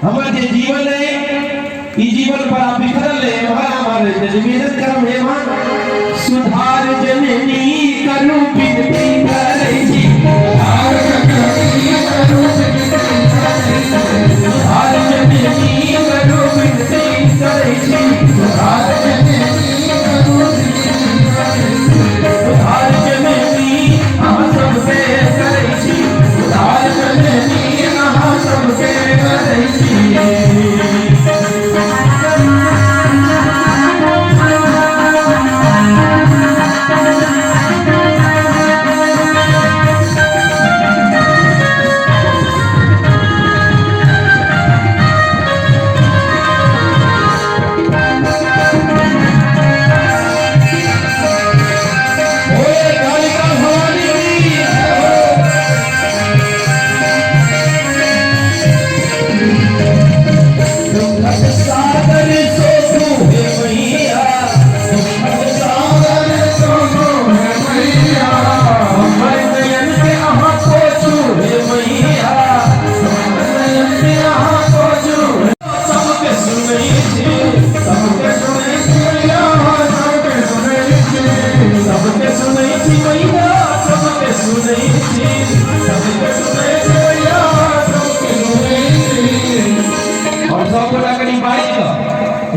हमारे जीवन है ई जीवन पर आप बिखरल है हमारे मेहनत करम है मां सुधार जननी करू बिनती करे जी सुधार जननी करू बिनती करे सुधार जननी करू बिनती करे जी सुधार जननी करू बिनती करे सुधार जननी हम सब पे करे जी सुधार जननी हम सब पे करे जी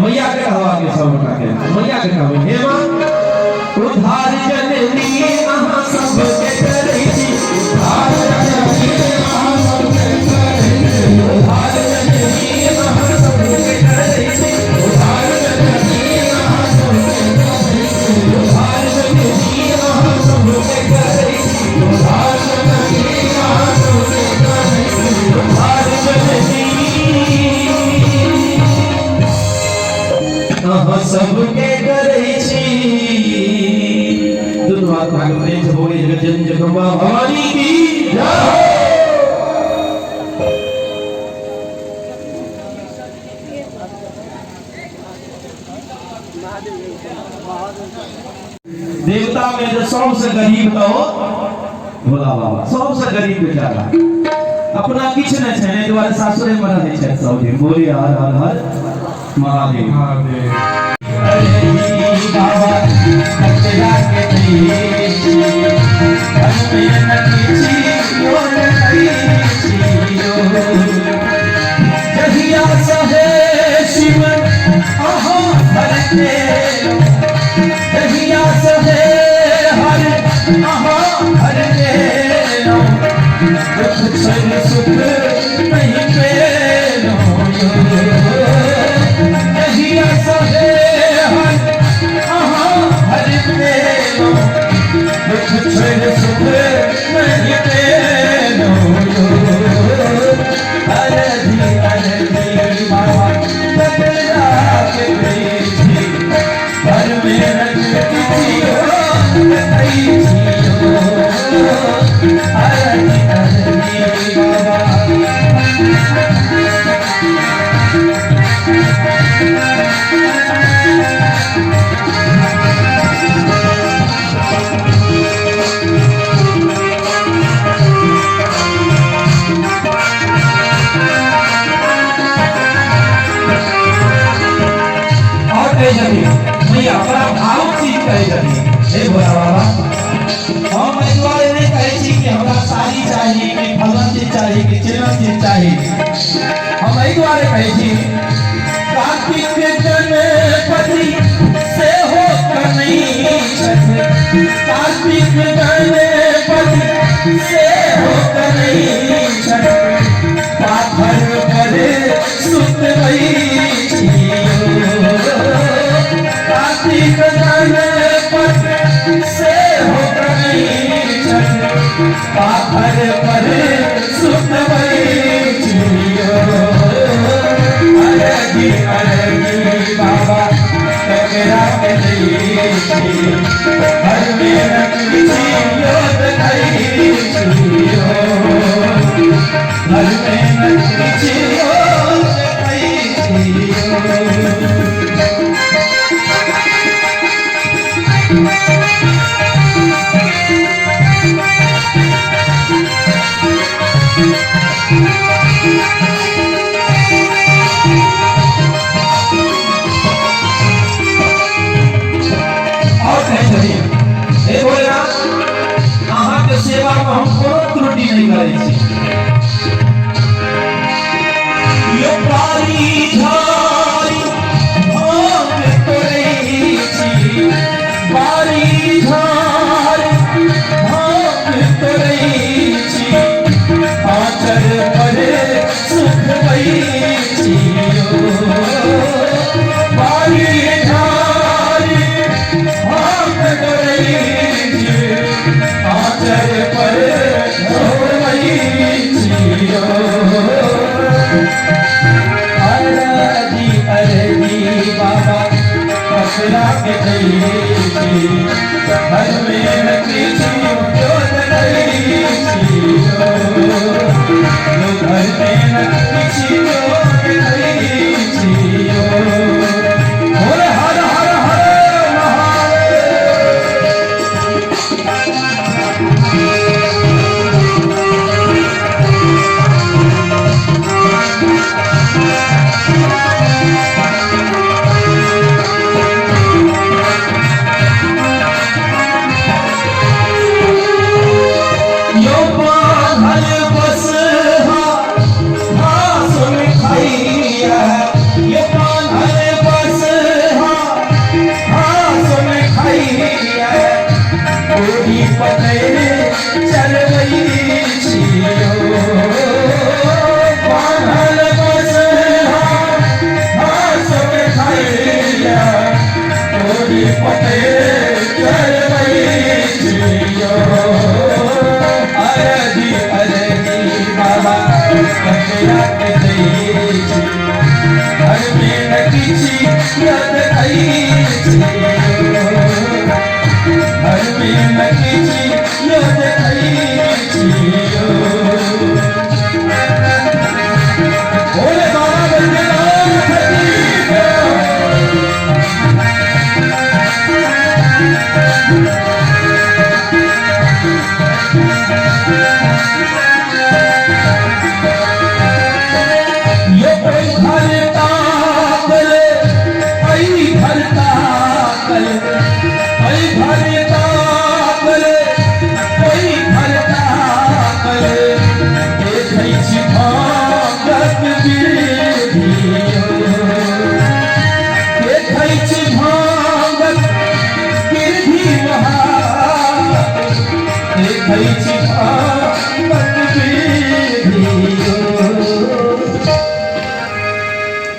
मैया के हवा के सब उठा के मैया के कहबे हे मां उद्धार जननी अहां सब के करै छी उद्धार जननी अहां सब के करै छी उद्धार जननी अहां सब के करै छी उद्धार जननी अहां सब के करै छी उद्धार जननी अहां सब के करै छी उद्धार जननी अहां सब के करै छी उद्धार जननी सबके करे छी दोनों हाथ भाग प्रेम से बोले जगत जन जगदम्बा भवानी की जय। देवता में जो सबसे गरीब तो भोला बाबा सबसे गरीब बेचारा अपना किछ न छै ने द्वारे सासुरे में रहै छै सब दिन बोली हर हर हर महादेव महादेव बाबा कचरा के दिए हमें न किसी और जहिया सहे शिव आहा हर के जहिया सहे हर आहा हर के दुख सुख नहीं पेलो जहिया सहे सुख नहीं पेलो अरधी अरधी बाबा कतरा के बेची घर में रख किसी हो नहीं हो अरधी अरधी बाबा मैया बड़ा भाव चीज कहे जाती हे भोला बाबा हम चाही कि चिन्ह चीज चाही हम एहि द्वारे कहै छी कार्तिक गणपति से हो कन्हैया कार्तिक गणपति से हो कन्हैया पाथर पर सुत कार्तिक गणपति से हो कन्हैया पाथर पर सुत अरगी अरगी बाबा ककरा के लिए हर में नकली योद गई हर में नकली योद गई सेवा में हम कोनो त्रुटि नहीं करै छी यो पारी झारी भांग तोरै छी पारी झारी भांग तोरै छी आचर पर सुख पई छी पारी झारी भांग तोरै आचर पर अरजी अरजी बाबा ककरा के घर में नकली योद गई घर में नकली योद गई हर हर हर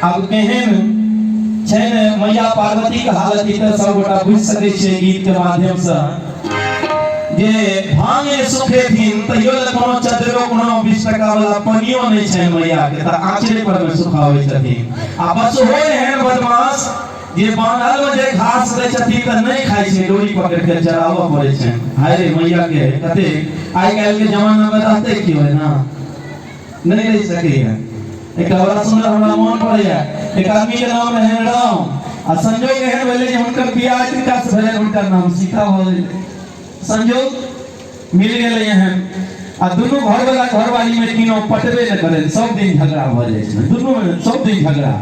अब केहन छैन मैया पार्वती के हालत ई त सब गोटा बुझ सकै छै गीत के माध्यम से जे भांगे सुखे दिन तइयो ल कोनो चदरो कोनो 20 टका वाला पनियो नहीं छै मैया के त आंचरे पर में सुखावे छथिन आ बस होय एहन बदमाश जे बांधल जे घास दै छथिन त नहीं खाइ छै डोरी पकड़ के चरावा पड़े छै हाय रे मैया के कते आइ काल के जमाना में रहते की होय ना नहीं रह सके है एक बड़ा सुंदर हमरा मन पड़े एक आदमी के नाम है राम आ संजोग एहन भेले जे हुनकर बियाह त्रिका से भेले हुनकर नाम सीता भ गेलै संजोग मिल गेलै एहन आ दुनू घर वाला घरवाली में किनो पटबे न करे सब दिन झगड़ा भ जाय छै दुनू में सब दिन झगड़ा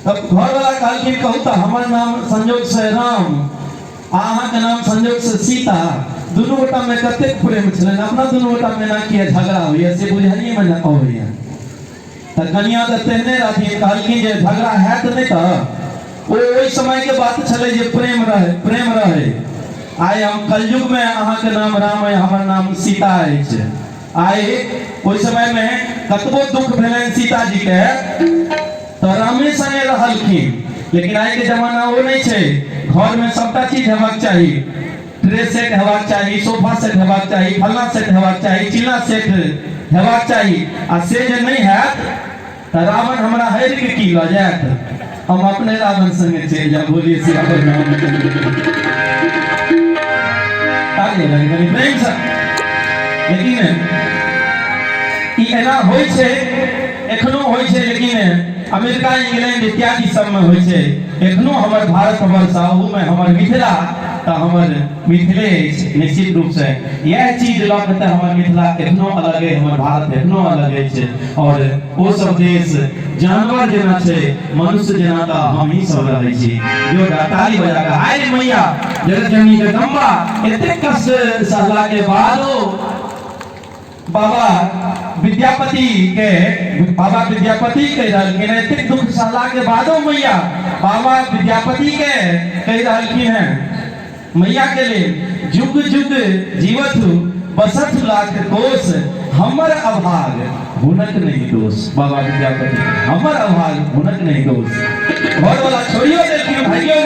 तब घर वाला कहलखिन कहू त हमर नाम संजोग से राम आहा के नाम संजोग से सीता दोनों गोटा में कतेक प्रेम छलन अपना दोनों गोटा में ना किया झगड़ा होइए से बुझानी में ना होइए त कन्या त तेहने राती कहलकी जे झगड़ा है त नहीं त ओई समय के बात छले जे प्रेम रहे आय हम कलयुग में आहा के नाम राम है हमर नाम सीता है आय ओई समय में कतबो दुख भेलन सीता जी के त रामे संगे रहलखिन लेकिन आज के जमाना वो नहीं छे घर में सबटा चीज हेबाक चाहिए ट्रे सेट हेबाक चाहिए सोफा सेट हेबाक चाहिए फलना सेट हेबाक चाहिए चिल्ला सेट हेबाक चाहिए आ से जे नहीं है त रावण हमरा हर के की ल जात हम अपने रावण संगे चल जा बोलिए सिया पर नाम ताली लगे प्रेम से लेकिन ई एना होय छे एखनो होय छे लेकिन अमेरिका इंग्लैंड इत्यादि सब में होय छे एखनो हमर भारत वर्ष आहू में हमर मिथिला त हमर मिथिले निश्चित रूप से यह चीज लगता हमर मिथिला एखनो अलग है हमर भारत एखनो अलग है और ओ सब देश जानवर जना छे मनुष्य जना त हम ही सब रहै छी जो ताली बजा के हाय मैया जगत जननी जगदम्बा एते कष्ट सहला के बादो बाबा विद्यापति के रहलखिन एते दुख सहला के बादो मैया बाबा विद्यापति के कह रहलखिन है मैया के लिए जुग जुग जीवत बसत लाख कोस हमर अभाग हुनक नहीं दोष बाबा विद्यापति हमर अभाग हुनक नहीं दोष घर वाला छोड़ियो देलखिन भाइयो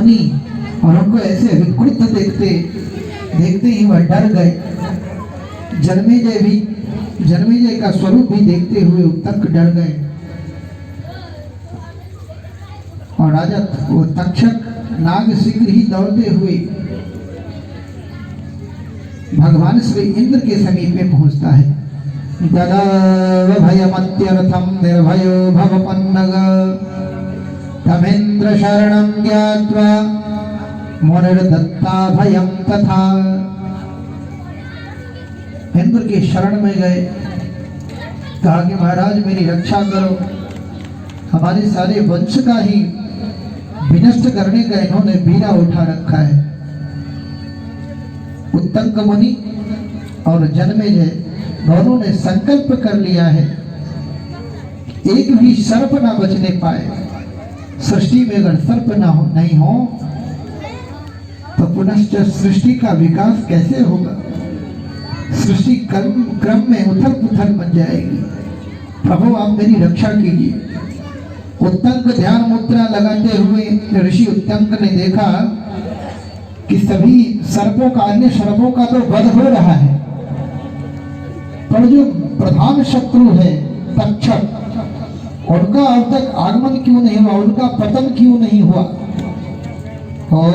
मुनि और उनको ऐसे विकृत देखते देखते ही वह डर गए। जन्मेजय का स्वरूप भी देखते हुए उत्तंक डर गए और राजा वो तक्षक नाग शीघ्र ही दौड़ते हुए भगवान श्री इंद्र के समीप में पहुंचता है। ददाव भयमत्यर्थम निर्भयो भवपन्नग तमेन्द्र शरणं ज्ञात्वा मुनिर्दत्ता भयं तथा। इंद्र के शरण में गए, कहा कि महाराज मेरी रक्षा करो, हमारे सारे वंश का ही विनष्ट करने का इन्होंने बीड़ा उठा रखा है। उत्तंक मुनि और जन्मेजय दोनों ने संकल्प कर लिया है, एक भी सर्प ना बचने पाए। सृष्टि में अगर सर्प नहीं हो तो पुनश्च सृष्टि का विकास कैसे होगा? सृष्टि क्रम में उथल पुथल बन जाएगी। प्रभु आप मेरी रक्षा कीजिए। उत्तंक ध्यान मुद्रा लगाते हुए ऋषि उत्तंक ने देखा कि सभी सर्पों का, अन्य सर्पों का तो वध हो रहा है, पर जो प्रधान शत्रु है तक्षक, उनका अब तक आगमन क्यों नहीं हुआ, उनका पतन क्यों नहीं हुआ? ओम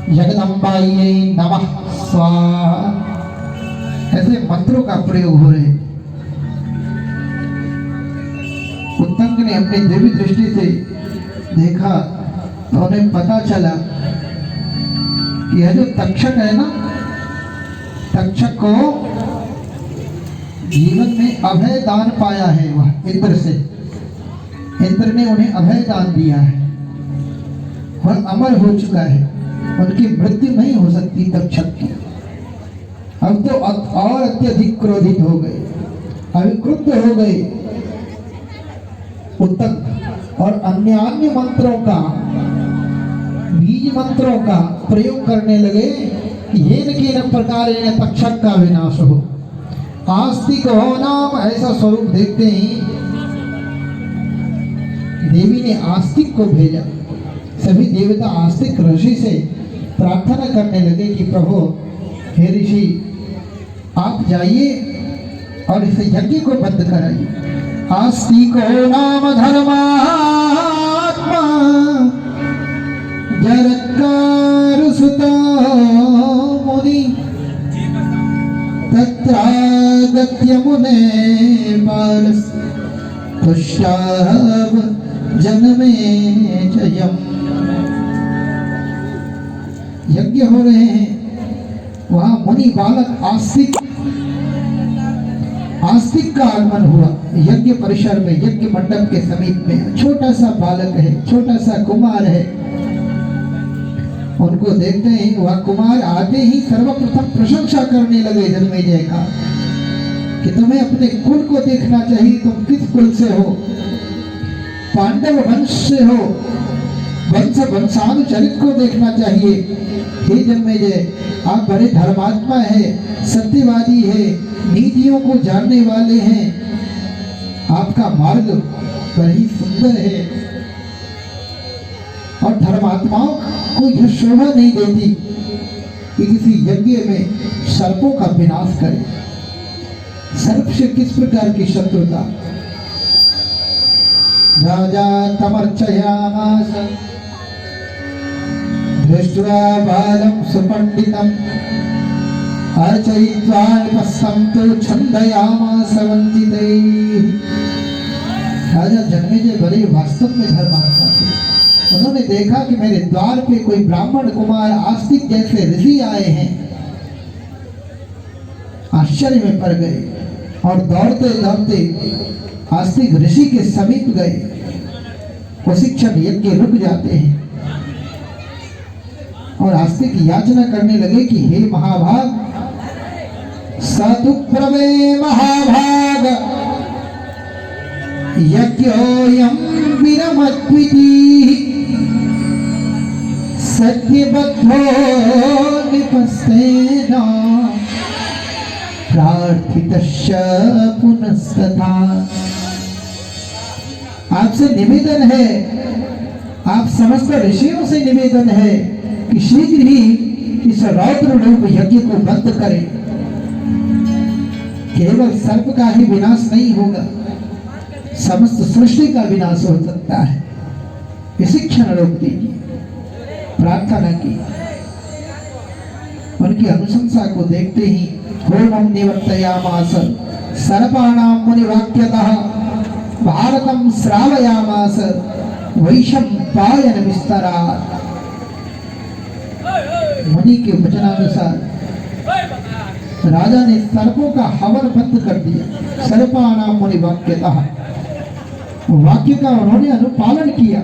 जगदम्बायै नमः स्वाहा, ऐसे मंत्रों का प्रयोग हो रहे। उत्तंक ने अपनी दिव्य दृष्टि से देखा तो उन्हें पता चला कि यह जो तक्षक है ना, तक्षक को जीवन में अभय दान पाया है वह इंद्र से। इंद्र ने उन्हें अभय दान दिया है, वह अमर हो चुका है, उनकी मृत्यु नहीं हो सकती तक्षक की। अब तो और अत्यधिक क्रोधित हो गए, अभिक्रुद्ध हो गए उत्तंक और अन्य मंत्रों का, बीज मंत्रों का प्रयोग करने लगे कि येन केन प्रकारेण तक्षक का विनाश हो। आस्तिक हो नाम ऐसा स्वरूप देखते ही देवी ने आस्तिक को भेजा। सभी देवता आस्तिक ऋषि से प्रार्थना करने लगे कि प्रभु हे ऋषि आप जाइए और इस यज्ञ को बंद कराइए। आस्तिको नाम धर्मात्मा जरत्कार सुता मुनि तत्रागत्य मुने पारस तुष्टाव जन्मे जयम। यज्ञ हो रहे हैं, वहां मुनि बालक आस्तिक का आगमन हुआ यज्ञ परिसर में, यज्ञ मंडप के समीप में। छोटा सा बालक है, छोटा सा कुमार है। उनको देखते ही वह कुमार आते ही सर्वप्रथम प्रशंसा करने लगे जन्मेजय का कि तुम्हें अपने कुल को देखना चाहिए, तुम किस कुल से हो? पांडव वंश से हो, वंशानुचरित को देखना चाहिए। हे जन्मेजय आप बड़े धर्मात्मा है, सत्यवादी है, नीतियों को जानने वाले हैं, आपका मार्ग बड़ी सुंदर है और धर्मात्माओं को यह शोभा नहीं देती कि किसी यज्ञ में सर्पों का विनाश करे। सर्प से किस प्रकार की शत्रुता? राजा तमर्चयामास दृष्ट्वा बालं सुपंडितं अर्चयित्वा निपस्संतो छन्दयामास वंदितैः। राजा जन्मेजय बड़े वास्तव में धर्मात्मा थे। उन्होंने देखा कि मेरे द्वार पे कोई ब्राह्मण कुमार आस्तिक जैसे ऋषि आए हैं, आश्चर्य में पड़ गए और दौड़ते दौड़ते आस्तिक ऋषि के समीप गए। उसी क्षण यज्ञ रुक जाते हैं और आस्तिक याचना करने लगे कि हे महाभाग, सतुप्रवे महाभाग यज्ञोऽयं विरमत्विति सत्यबद्धो निपस्तेन प्रार्थितश्च पुनस्तथा। आपसे निवेदन है आप समस्त ऋषियों से निवेदन है कि शीघ्र ही इस रौद्र रूप यज्ञ को बंद करें। केवल सर्प का ही विनाश नहीं होगा, समस्त सृष्टि का विनाश हो सकता है। इसी क्षण रोक दीजिए, प्रार्थना की। उनकी अनुशंसा को देखते ही होमं निवर्तयामास सर्पाणां मुनिवाक्यतः भारतं श्रावयामास वैशंपायन विस्तरात्। मुनि के वचनानुसार राजा ने सर्पों का हवन बंद कर दिया। सर्पाणां मुनिवाक्यतः, वाक्य का उन्होंने अनुपालन किया।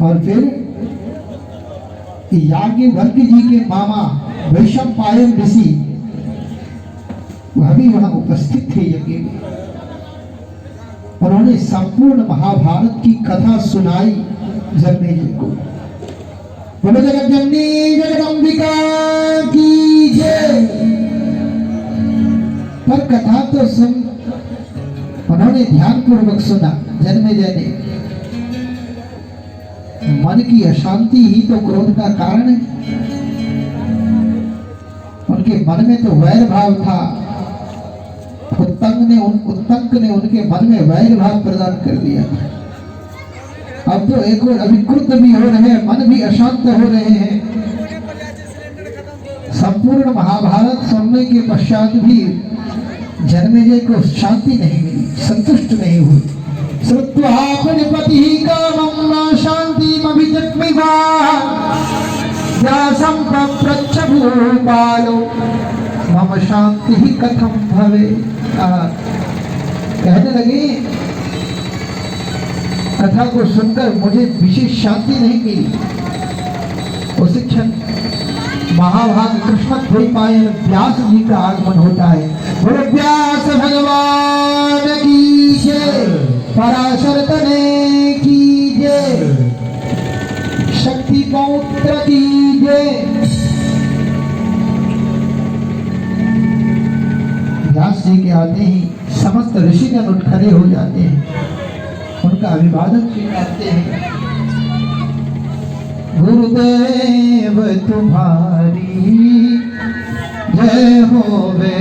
और फिर याज्ञवल्क्य जी के मामा वैशंपायन ऋषि वह भी वहां उपस्थित थे यज्ञ में। उन्होंने संपूर्ण महाभारत की कथा सुनाई जन्मेजय को। बोलो जगत जननी जगदंबिका की जय। पर कथा तो सुन, उन्होंने ध्यान पूर्वक सुना। जन्मेजय ने, मन की अशांति ही तो क्रोध का कारण है। उनके मन में तो वैर भाव था। उत्तंक ने उनके मन में वैर भाव प्रदान कर दिया। अब तो एक और अभिक्रुत भी हो रहे हैं, मन भी अशांत हो रहे हैं। संपूर्ण महाभारत सुनने के पश्चात भी जन्मेजय को शांति नहीं मिली, संतुष्ट नहीं हुई। श्रुत्वा पतिः कामं न शान्तिमभिजग्मिवा व्यासं पप्रच्छ भूपालो मम शांतिः कथं भवेत्। कहने लगे, कथा को सुनकर मुझे विशेष शांति नहीं मिली। उस क्षण महाभाग कृष्ण द्वैपायन व्यास जी का आगमन होता है। बोलो व्यास भगवान की जय, पराशर तने की जय, शक्ति पौत्र की जय। व्यास जी के आते ही समस्त ऋषिगण उठ खड़े हो जाते हैं, उनका अभिवादन स्वीकारते हैं। गुरुदेव तुम्हारी जय होवे,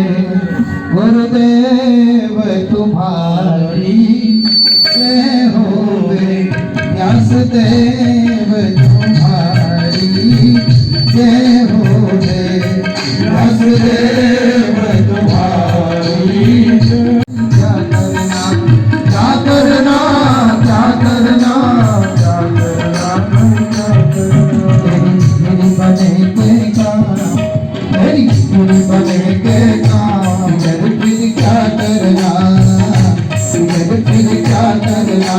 गुरुदेव तुम्हारी जय होवे, व्यासदेव तुम्हारी जय होवे, व्यासदेव तुम्हारी। क्या करना क्या करना क्या करना क्या करना, मेरी बने के काम, मेरी बने के काम, फिर क्या करना, फिर क्या करना,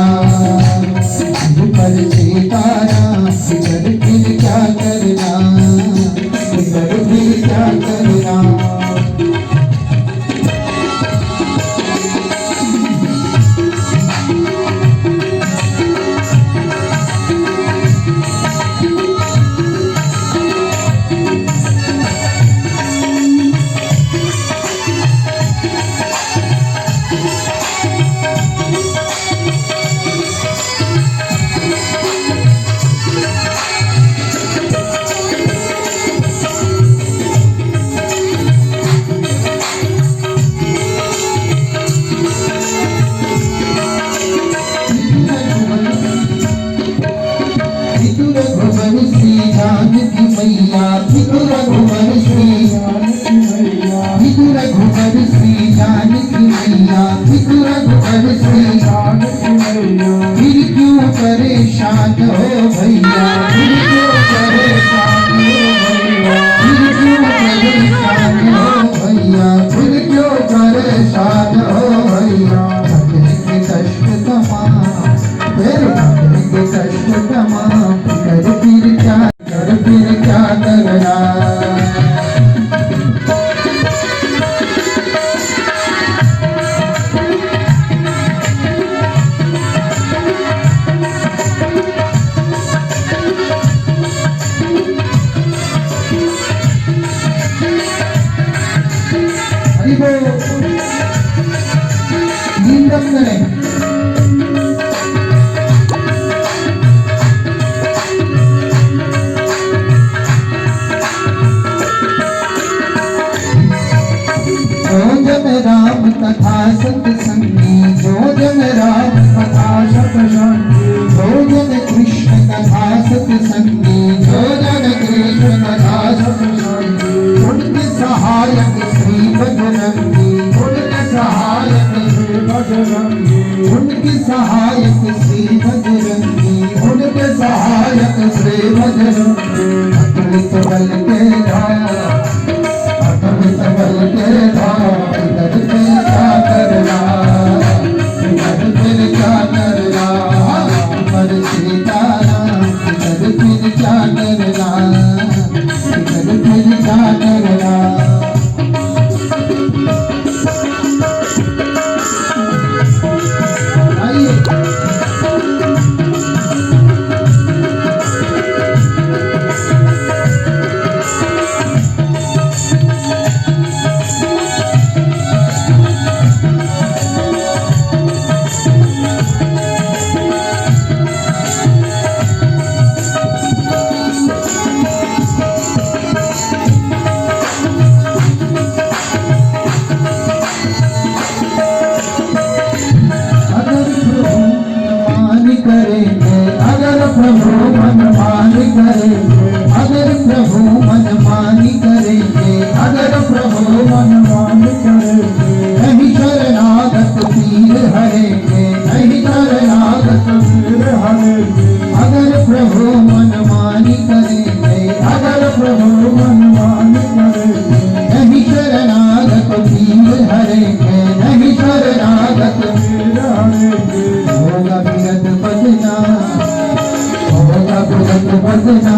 पर सीताराम फिर क्या करना, फिर क्या करना। परेशान हो भैया, फिर क्यों परेशान हो भैया, फिर क्यों परेशान हो भैया, फिर क्यों परेशान हो भैया। भगने के कष्ट तमाम, फिर भगने के कष्ट तमाम, कर फिर क्या करना। कथा सत्संगी, जो जन कृष्ण कथा सत्संगी, उनके सहायक श्री बजरंगी, उनके सहायक श्री बजरंगी, उनके सहायक श्री बजरंगी, उनके सहायक श्री बजरंगी। अतुलित बल के धार, अतुलित बल के धार, इधर फिर क्या करना, इधर फिर क्या करना, पर सीताराम इधर फिर क्या करना, इधर फिर क्या करना। अगर प्रभु मनमानी करेंगे, अगर प्रभु मनमानी करेंगे, अगर प्रभु मनमानी करेंगे, नहीं शरणागत पीर हरेंगे, नहीं शरणागत पीर हरेंगे। अगर प्रभु मनमानी करेंगे, अगर प्रभु मनमानी करेंगे, नहीं शरणागत पीर हरेंगे, नहीं शरणागत पीर हरेंगे। होगा बिरत बजना, होगा बिरत बजना,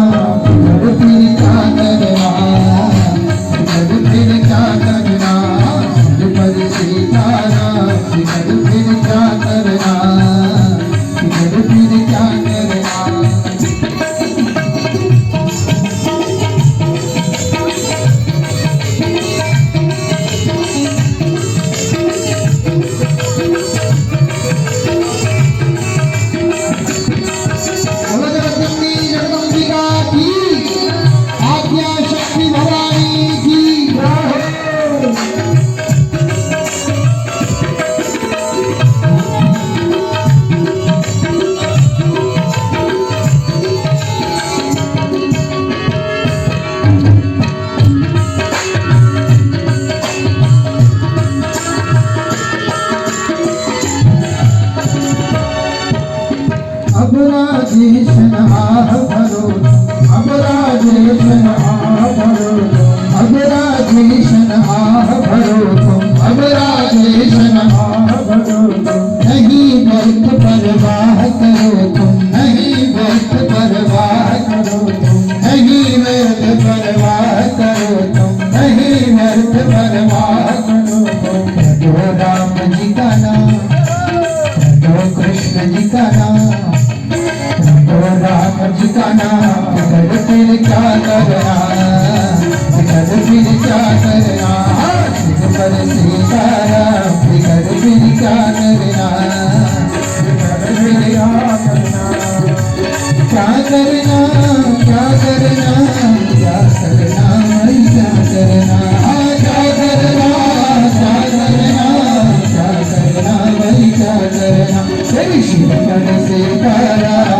इधर फिर क्या करना, इधर फिर क्या करना, पर सीताराम इधर फिर क्या करना, इधर फिर क्या करना। अब राजेशन आह भरो, अब राजेशन आह भरो, अब राजेशन आह भरो तुम, अब राजेशन आह भरो तुम। नहीं व्यर्थ परवाह करो तुम, नहीं व्यर्थ परवाह करो तुम, नहीं व्यर्थ परवाह करो तुम, नहीं व्यर्थ परवाह करो तुम। भजो राम जी का नाम, भजो कृष्ण जी का नाम, राम जी का नाम, इधर फिर क्या करना, इधर फिर क्या करना, पर सीताराम इधर फिर क्या करना, इधर फिर क्या करना, क्या करना, क्या करना, क्या करना, भाई क्या करना, क्या करना, क्या करना, क्या करना, भाई क्या करना। जय श्री सीताराम।